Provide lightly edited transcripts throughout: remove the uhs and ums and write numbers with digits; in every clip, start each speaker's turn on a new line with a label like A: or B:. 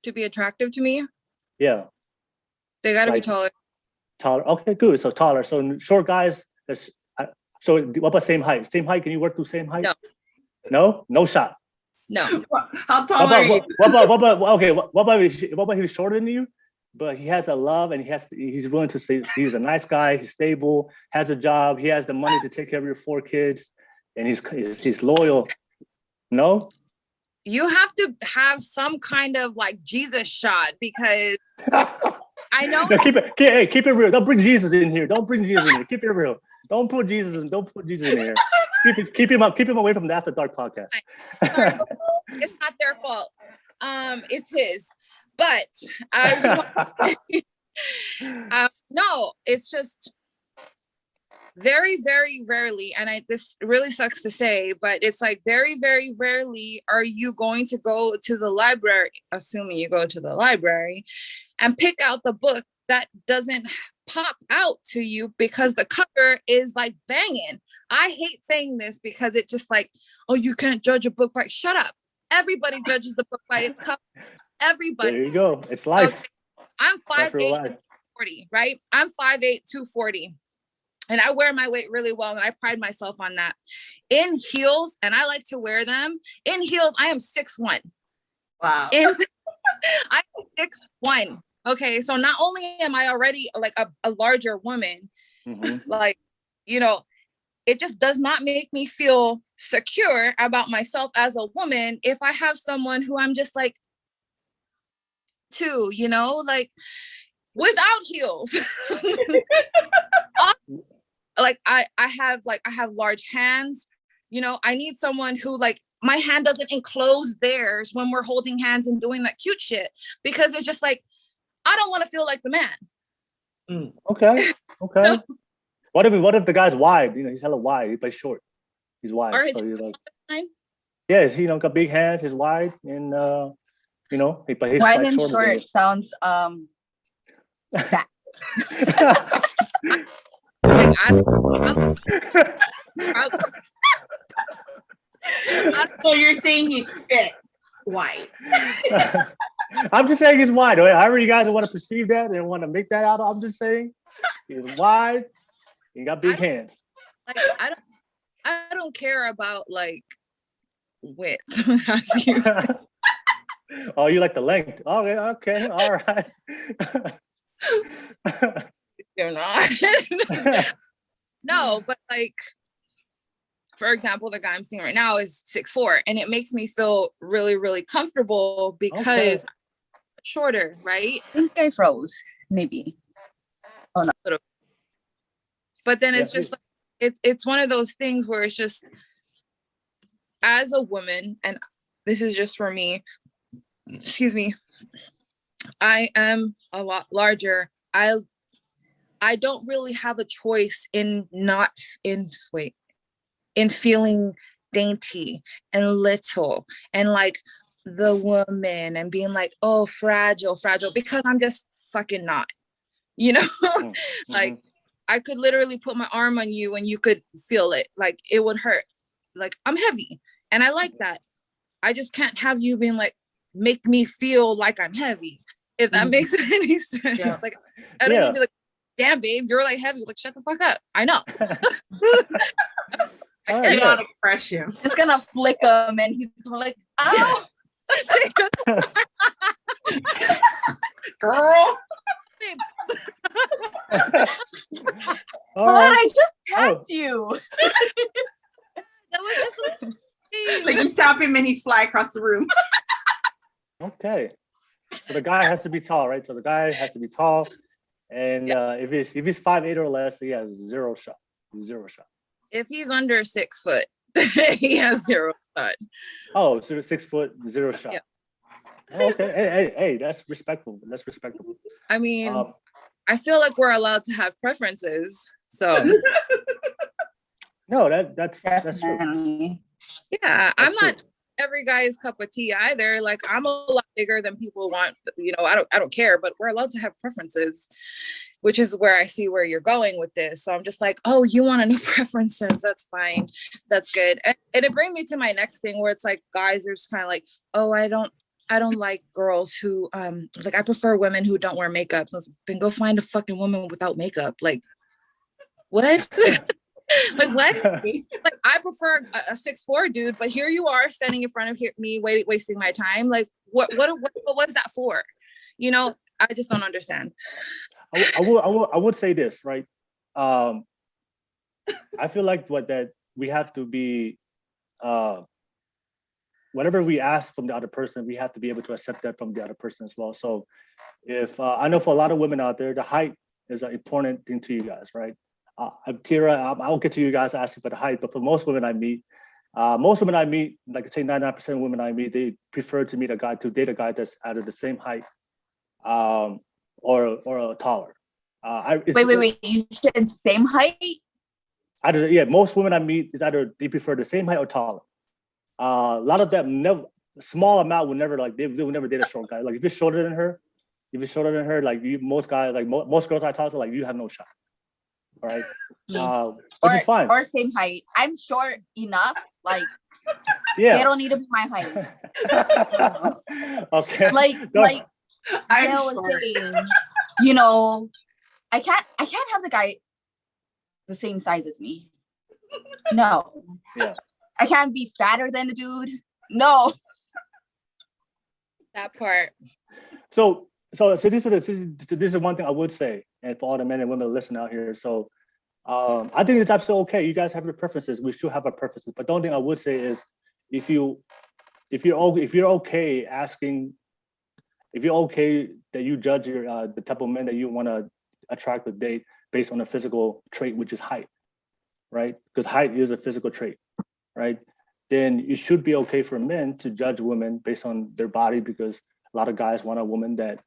A: to be attractive to me?
B: Yeah.
A: They got to be taller.
B: Taller. Okay, good. So taller. So short guys. So what about same height? Same height? Can you work through same height?
A: No.
B: No? No shot.
A: No.
C: How tall are you?
B: What about he was shorter than you? But he has a love and he's willing to say he's a nice guy, he's stable, has a job, he has the money to take care of your 4 kids, and he's loyal. No?
A: You have to have some kind of like Jesus shot, because I know.
B: No, keep it real. Don't bring Jesus in here. Keep it real. Don't put Jesus in here. Keep him away from the After Dark podcast.
A: Sorry, it's not their fault. It's his. But I just want no, it's just very, very rarely, and this really sucks to say, but it's like very, very rarely are you going to go to the library, assuming you go to the library, and pick out the book that doesn't pop out to you because the cover is like banging. I hate saying this because it's just like, oh, you can't judge a book by, shut up. Everybody judges the book by its cover. Everybody.
B: There you go. It's life.
A: Okay. I'm 5'8", 240, right? I'm 5'8", 240. And I wear my weight really well, and I pride myself on that. In heels, and I like to wear them. In heels, I am 6'1".
C: Wow.
A: I'm 6'1". Okay, so not only am I already like a larger woman, like, you know, it just does not make me feel secure about myself as a woman if I have someone who I'm just like, too, you know, like without heels. Like I have large hands, you know. I need someone who, like, my hand doesn't enclose theirs when we're holding hands and doing that cute shit, because it's just like, I don't want to feel like the man.
B: Okay. What if the guy's wide? You know, he's hella wide, but short. He's wide.
A: Or
B: so you're like, yes, you know, got big hands. He's wide, and you know, but he's
D: wide
B: like
D: and short sounds fat.
A: Like,
C: so you're saying he's fit, wide.
B: I'm just saying he's wide. However you guys want to perceive that and want to make that out, I'm just saying he's wide. He got big hands.
A: Like, I don't care about like width. As you said.
B: Oh, you like the length? Okay, all right.
A: You're not. No, but like, for example, the guy I'm seeing right now is 6'4", and it makes me feel really, really comfortable because I'm shorter, right?
D: I think I froze, maybe. Oh no.
A: But then it's just like, it's one of those things where it's just, as a woman, and this is just for me, excuse me, I am a lot larger. I don't really have a choice in feeling dainty and little and like the woman and being like, oh, fragile, because I'm just fucking not, you know. Like, I could literally put my arm on you and you could feel it, like it would hurt. Like, I'm heavy and I like that. I just can't have you being like, make me feel like I'm heavy, if that makes any sense.
C: Yeah.
A: Like, I don't even be like, damn babe, you're like heavy. Like, shut the fuck up. I know.
C: I cannot express you.
D: Just gonna flick him and he's like, ow.
C: Girl.
D: I just tapped you.
A: That was just
C: like you tap him and he fly across the room.
B: Okay. So the guy has to be tall, right? So the guy has to be tall. And if he's 5'8" or less, he has zero shot.
A: If he's under 6 foot, he has zero shot.
B: Oh, so 6 foot, zero shot. Yeah. Okay. Hey, that's respectable.
A: I mean, I feel like we're allowed to have preferences. So
B: no, that's true.
A: Yeah, I'm not every guy's cup of tea either. Like, I'm a lot bigger than people want, you know. I don't care, but we're allowed to have preferences, which is where I see where you're going with this. So I'm just like, oh, you want to know preferences? That's fine. That's good. And it brings me to my next thing, where it's like, guys are just kind of like, oh, I don't I don't like girls who like I prefer women who don't wear makeup. So then go find a fucking woman without makeup. Like what? Like what? Like I prefer a 6'4" dude, but here you are standing in front of me wasting my time. Like what was that for? You know, I just don't understand.
B: I would say this, right? I feel like that we have to be whatever we ask from the other person, we have to be able to accept that from the other person as well. So if I know for a lot of women out there, the height is an important thing to you guys, right? Tira, I'll get to you guys asking for the height, but for most women I meet, like say 99% of women I meet, they prefer to date a guy that's either the same height or taller.
D: Wait. You said same height?
B: Most women I meet is either they prefer the same height or taller. A lot of them never, small amount would never like they will never date a short guy. Like if you're shorter than her, like most guys, like most girls I talk to, like you have no shot. All right, which is fine.
D: Or same height. I'm short enough. Like
B: yeah,
D: they don't need to be my height.
B: Okay.
D: Like
C: I'm
D: I was
C: short.
D: saying, you know, I can't have the guy the same size as me. No.
B: Yeah.
D: I can't be fatter than the dude. No.
A: That part.
B: So this is one thing I would say, and for all the men and women listening out here. So I think it's absolutely okay. You guys have your preferences. We should have our preferences. But the only thing I would say is if you're okay asking, if you're okay that you judge your the type of men that you want to attract with date based on a physical trait, which is height, right? Because height is a physical trait, right? Then you should be okay for men to judge women based on their body, because a lot of guys want a woman that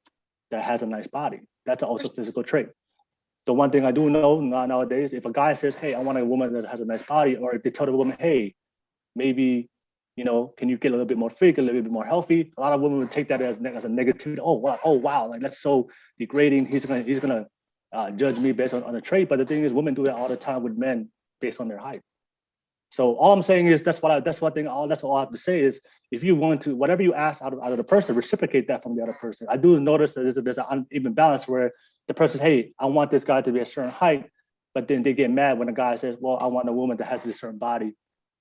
B: has a nice body. That's also a physical trait. The one thing I do know nowadays, if a guy says, "Hey, I want a woman that has a nice body," or if they tell the woman, "Hey, maybe, can you get a little bit more fit, a little bit more healthy?" A lot of women would take that as a negativity. Oh wow, like that's so degrading. He's gonna judge me based on a trait. But the thing is, women do that all the time with men based on their height. So all I'm saying is that's all I have to say is if you want to, whatever you ask out of the person, reciprocate that from the other person. I do notice that there's an uneven balance where the person, "Hey, I want this guy to be a certain height," but then they get mad when the guy says, "Well, I want a woman that has this certain body."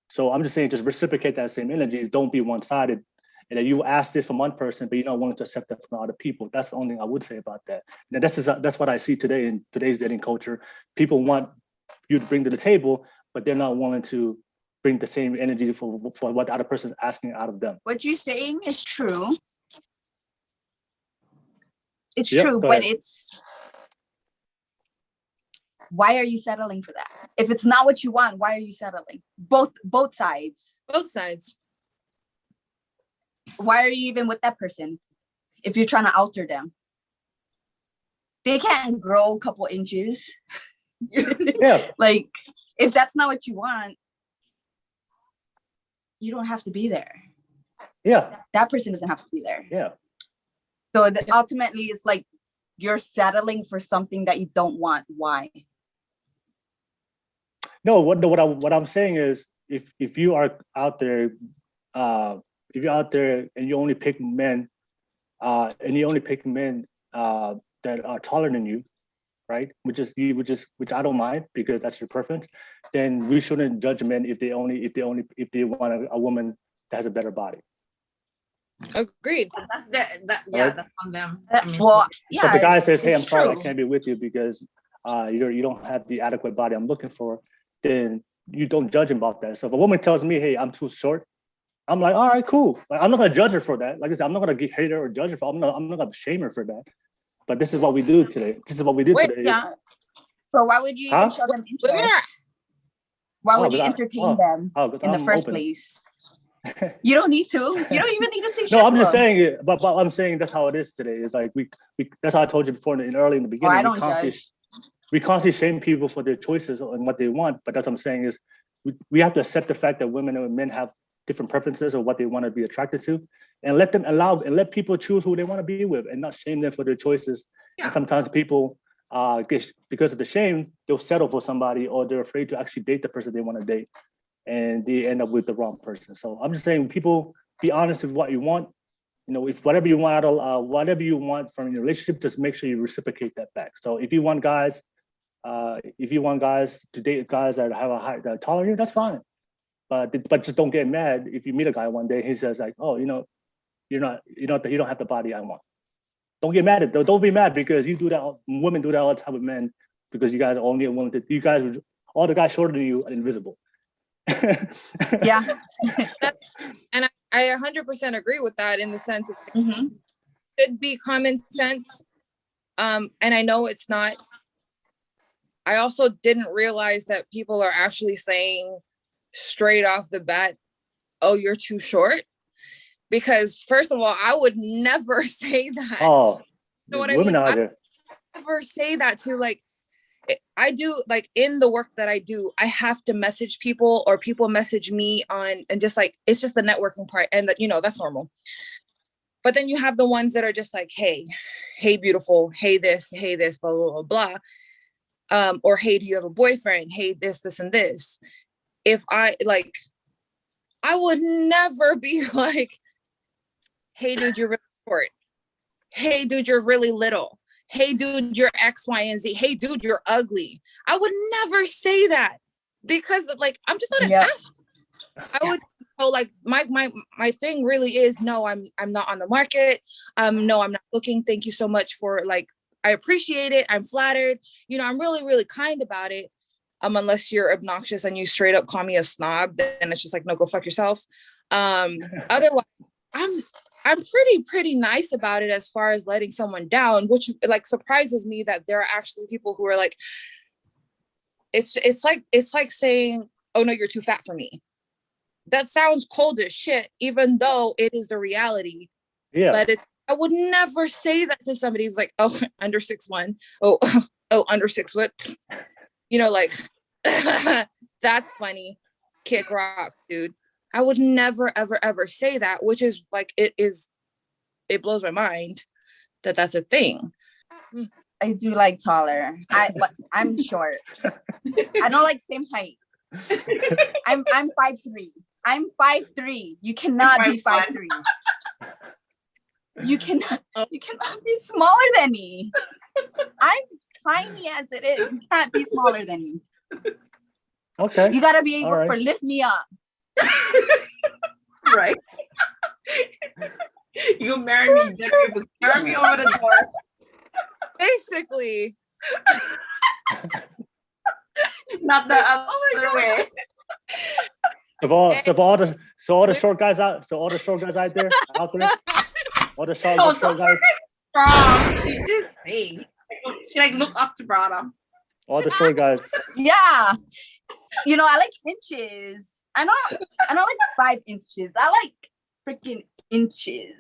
B: So I'm just saying, just reciprocate that same energy. Don't be one-sided. And that you ask this from one person, but you're not willing to accept that from other people. That's the only thing I would say about that. And that's what I see today in today's dating culture. People want you to bring to the table, but they're not willing to bring the same energy for what the other person is asking out of them.
D: What you're saying is true. It's
B: Yep,
D: true,
B: go
D: but
B: ahead.
D: it's why are you settling for that? If it's not what you want, why are you settling? Both sides.
A: Both sides.
D: Why are you even with that person if you're trying to alter them? They can't grow a couple inches.
B: Yeah.
D: Like, if that's not what you want, you don't have to be there.
B: Yeah.
D: That person doesn't have to be there.
B: Yeah.
D: So ultimately, it's like you're settling for something that you don't want. Why?
B: No, what I'm saying is if you are out there, if you're out there and you only pick men, that are taller than you, right? Which I don't mind, because that's your preference. Then we shouldn't judge men if they want a woman that has a better body.
A: Agreed.
C: That's
B: Right.
C: that's on them.
D: Well, yeah.
B: So if the guy says, "Hey, I'm
D: it's
B: sorry, I
D: true.
B: can't be with you because you don't have the adequate body I'm looking for," then you don't judge him about that. So if a woman tells me, "Hey, I'm too short," I'm like, "All right, cool." Like, I'm not gonna judge her for that. Like I said, I'm not gonna hate her or judge her for. I'm not gonna shame her for that. But this is what we do today. This is what we did
A: Wait,
B: today.
D: Yeah. So why would you even show them
A: Women
D: interest? Why would you
B: but
D: entertain them in the
B: I'm
D: first
B: open.
D: place? You don't need to. You don't even need to say shit.
B: No, I'm
D: to
B: just
D: them.
B: saying it. But I'm saying that's how it is today. It's like we that's how I told you before early in the beginning.
D: I don't judge.
B: We constantly shame people for their choices and what they want. But that's what I'm saying is we have to accept the fact that women and men have different preferences or what they want to be attracted to, and let people choose who they want to be with, and not shame them for their choices.
C: Yeah.
B: And sometimes people because of the shame, they'll settle for somebody, or they're afraid to actually date the person they want to date, and they end up with the wrong person. So I'm just saying, people, be honest with what you want, if whatever you want from your relationship, just make sure you reciprocate that back. So if you want guys to date guys that have that are taller than you, that's fine. But just don't get mad if you meet a guy one day, he says like, oh, you don't have the body I want. Don't get mad at it. Don't be mad because you do that. Women do that all the time with men because you guys are only willing to. You guys, all the guys shorter than you are invisible.
D: Yeah.
A: And I 100% agree with that in the sense it
D: Mm-hmm.
A: should be common sense. And I know it's not. I also didn't realize that people are actually saying straight off the bat, oh, you're too short. Because first of all, I would never say that.
B: Oh,
A: you know what
B: women
A: I mean?
B: out there.
A: I never say that to like, I do like in the work that I do, I have to message people or people message me on, and just like, it's just the networking part. And that's normal. But then you have the ones that are just like, hey, beautiful. Hey, this, blah, blah, blah, blah. Or, hey, do you have a boyfriend? Hey, this, and this. If I would never be like, hey, dude, you're really short. Hey, dude, you're really little. Hey, dude, you're X, Y, and Z. Hey, dude, you're ugly. I would never say that because like, I'm just not an ass. I would like my thing really is, no, I'm not on the market. No, I'm not looking. Thank you so much for like, I appreciate it. I'm flattered. I'm really, really kind about it. Unless you're obnoxious and you straight up call me a snob, then it's just like, no, go fuck yourself. Otherwise, I'm pretty nice about it as far as letting someone down, which like surprises me that there are actually people who are like, it's like saying, oh no, you're too fat for me. That sounds cold as shit, even though it is the reality.
B: Yeah.
A: But I would never say that to somebody who's like, oh, under 6'1". Oh, under 6 foot. Like, that's funny. Kick rock, dude. I would never, ever, ever say that, which is like, it blows my mind that that's a thing.
D: I do like taller. I'm short. I don't like same height. I'm 5'3". I'm 5'3". You cannot be 5'3". You cannot be smaller than me. I'm tiny as it is. You can't be smaller than me.
B: Okay.
D: You gotta be able
B: All right.
D: to lift me up.
C: Right. You marry me, you better be able to carry me over the door.
A: Basically.
C: Not the other way.
B: All the short guys out there, all the short guys.
C: Strong. She just saying. She like look up to bottom.
B: All the short guys.
D: Yeah. I like inches. I don't like 5 inches. I like freaking inches.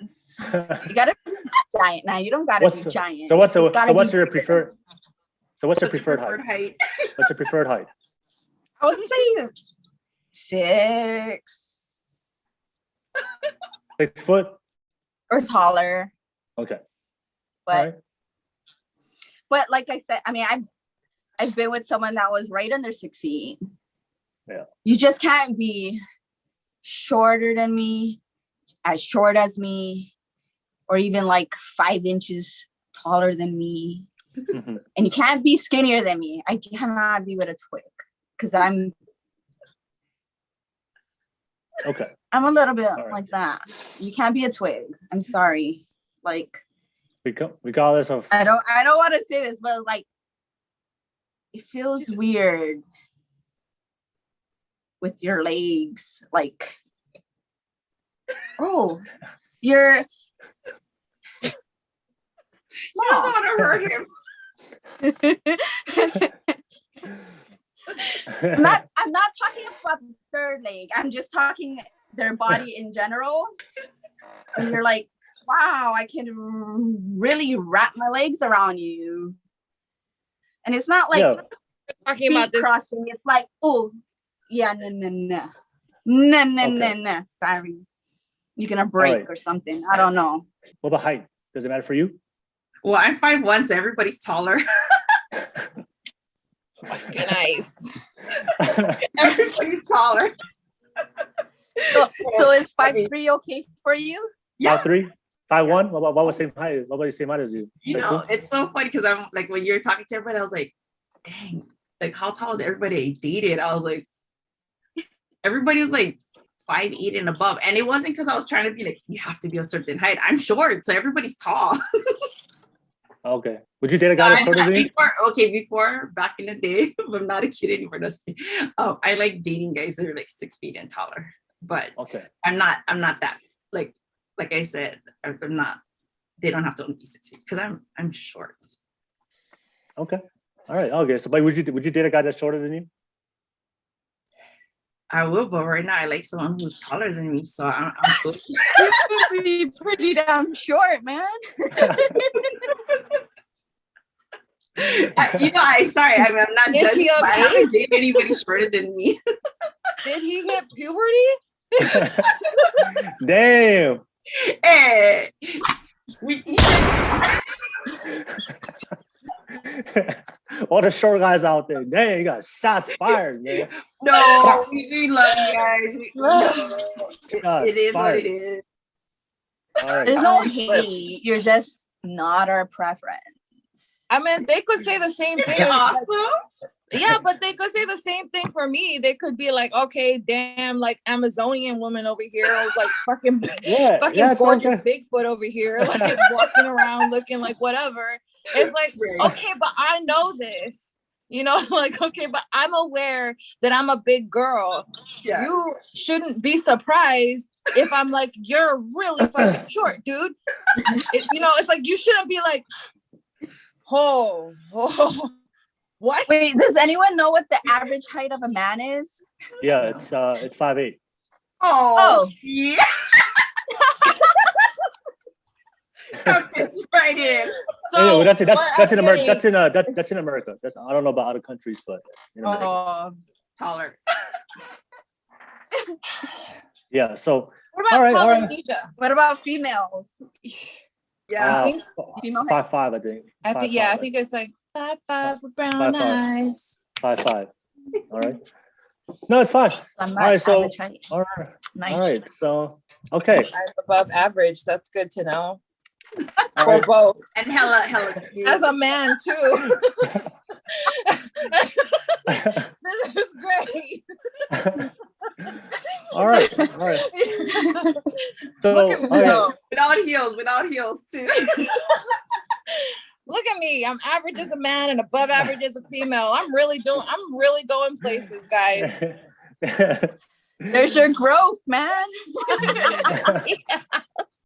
D: You gotta be giant. Now you don't gotta be giant.
B: So what's your preferred height? What's your preferred height?
D: I would say 6.
B: 6 foot
D: or taller.
B: Okay.
D: But like I said, I mean, I've been with someone that was right under 6 feet.
B: Yeah.
D: You just can't be shorter than me, as short as me, or even like 5 inches taller than me.
B: Mm-hmm.
D: And you can't be skinnier than me. I cannot be with a twig because I'm a little bit like that. You can't be a twig. I'm sorry. Like,
B: regardless of,
D: I don't want to say this, but like, it feels weird with your legs. Like, oh, you're.
C: She doesn't want to hurt him.
D: I'm not talking about the third leg. I'm just talking their body in general. And you're like, wow, I can really wrap my legs around you. And it's not like
A: talking about this
D: crossing. It's like, oh, yeah, no. Sorry, you're gonna break or something. I don't know.
B: What about height? Does it matter for you?
C: Well, I'm 5'1", so everybody's taller.
A: Nice.
C: Everybody's taller.
D: So is 5'3" okay for you?
C: Yeah.
B: 5'3"? 5'1"? What was same height? What about the same height as you?
C: You know, it's so funny because I'm like, when you're talking to everybody, I was like, dang, like how tall is everybody I dated? I was like, everybody was like 5'8" and above. And it wasn't because I was trying to be like, you have to be a certain height. I'm short, so everybody's tall.
B: Okay. Would you date a guy that's shorter than you?
C: Before, back in the day, I'm not a kid anymore. I like dating guys that are like 6 feet and taller. But
B: Okay.
C: I'm not that, like I said, I'm not, they don't have to only be 6 feet because I'm short.
B: Okay. All right. Okay. So, but would you date a guy that's shorter than you?
C: I will, but right now I like someone who's taller than me, so I'm good.
D: You would be pretty damn short, man.
C: I'm sorry, I'm not
A: Is
C: judging,
A: he of
C: but I haven't
A: age?
C: dated anybody shorter than me.
A: Did he hit puberty?
B: Damn.
C: Hey,
B: All the short guys out there. Dang, you got shots fired, man.
C: no, we love you guys.
B: Shots
C: It is
B: fired.
C: what it is.
B: All right.
D: There's no hate. You're just not our preference.
A: I mean, they could say the same thing.
C: Awesome.
A: Yeah, but they could say the same thing for me. They could be like, okay, damn, like Amazonian woman over here, or like fucking gorgeous Bigfoot over here, like walking around looking like whatever. It's like, okay, but I know this, you know, like, okay, but I'm aware that I'm a big girl.
C: Yeah.
A: You shouldn't be surprised if I'm like, you're really fucking short, dude. You know, it's like, you shouldn't be like, oh. What?
D: Wait, does anyone know what the average height of a man is?
B: Yeah, it's 5'8".
C: Oh. Yeah. That fits right in.
A: So
B: Anyway, that's in America.
A: getting-
B: That's in America. I don't know about other countries, but in America.
D: Oh,
C: Taller.
B: Yeah. So
A: What about
B: all right.
A: Polynesia?
D: what about females?
C: Yeah.
A: I think-
D: Female height?
B: 5'5", I think.
A: I think
B: 5'5",
A: I think it's like 5'5" with brown
B: 5'5".
A: eyes.
B: 5'5". All right. No, it's fine.
D: I'm not
B: All right, so-
D: average height.
B: All right.
D: Nice.
B: All right. So okay.
A: I'm above average. That's good to know.
B: All
A: For
B: right.
A: both.
C: And hella cute.
A: As a man too. This is great.
B: All right. All right. So
A: Look at me
B: all right.
A: go.
C: Without heels too.
A: Look at me. I'm average as a man and above average as a female. I'm really going places, guys.
D: There's your growth, man.